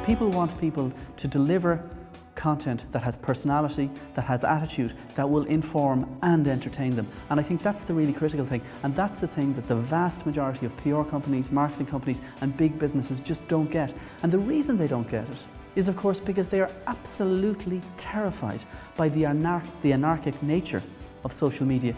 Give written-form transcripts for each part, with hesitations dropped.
People want people to deliver content that has personality, that has attitude, that will inform and entertain them. And I think that's the really critical thing. And that's the thing that the vast majority of PR companies, marketing companies and big businesses just don't get. And the reason they don't get it is, of course, because they are absolutely terrified by the anarchic nature of social media.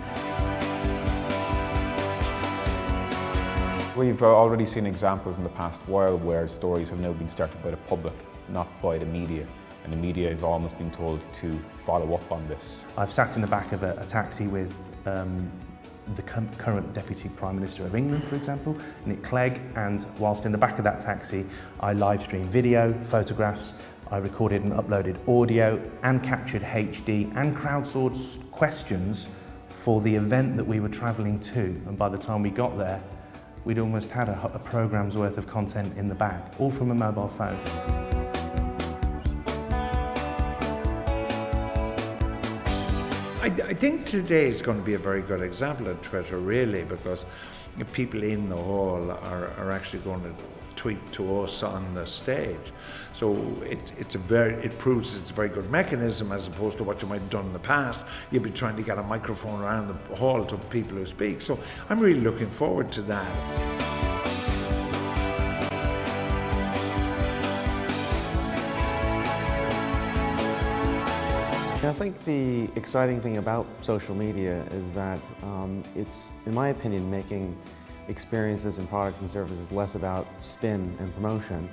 We've already seen examples in the past while where stories have now been started by the public, not by the media. And the media have almost been told to follow up on this. I've sat in the back of a taxi with the current Deputy Prime Minister of England, for example, Nick Clegg, and whilst in the back of that taxi, I live streamed video, photographs, I recorded and uploaded audio and captured HD and crowdsourced questions for the event that we were travelling to. And by the time we got there, we'd almost had a programme's worth of content in the bag, all from a mobile phone. I think today is going to be a very good example of Twitter, really, because people in the hall are actually going to tweet to us on the stage. So it proves it's a very good mechanism as opposed to what you might have done in the past. You'd be trying to get a microphone around the hall to people who speak. So I'm really looking forward to that. I think the exciting thing about social media is that it's, in my opinion, making experiences and products and services less about spin and promotion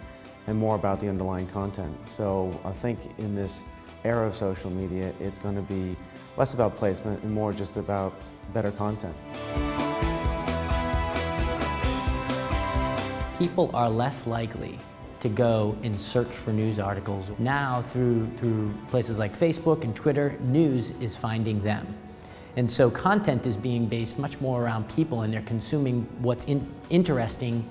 and more about the underlying content. So I think in this era of social media, it's going to be less about placement and more just about better content. People are less likely to go and search for news articles. Now, through places like Facebook and Twitter, news is finding them. And so content is being based much more around people, and they're consuming what's interesting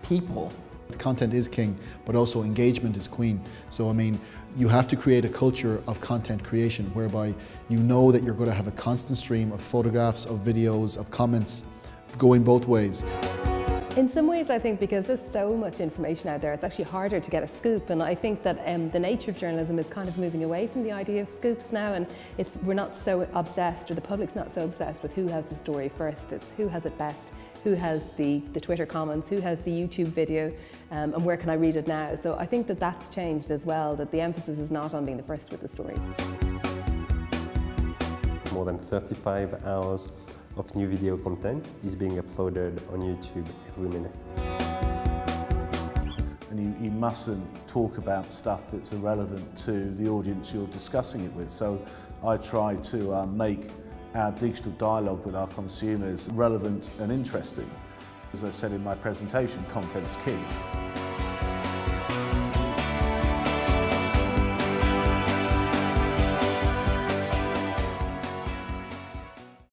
people. Content is king, but also engagement is queen. So I mean, you have to create a culture of content creation whereby you know that you're going to have a constant stream of photographs, of videos, of comments going both ways. In some ways, I think because there's so much information out there, it's actually harder to get a scoop, and I think that the nature of journalism is kind of moving away from the idea of scoops now, and we're not so obsessed, or the public's not so obsessed with who has the story first. It's who has it best, who has the Twitter comments, who has the YouTube video, and where can I read it now. So I think that that's changed as well, that the emphasis is not on being the first with the story. More than 35 hours of new video content is being uploaded on YouTube every minute. And you mustn't talk about stuff that's irrelevant to the audience you're discussing it with. So I try to make our digital dialogue with our consumers relevant and interesting. As I said in my presentation, content's key.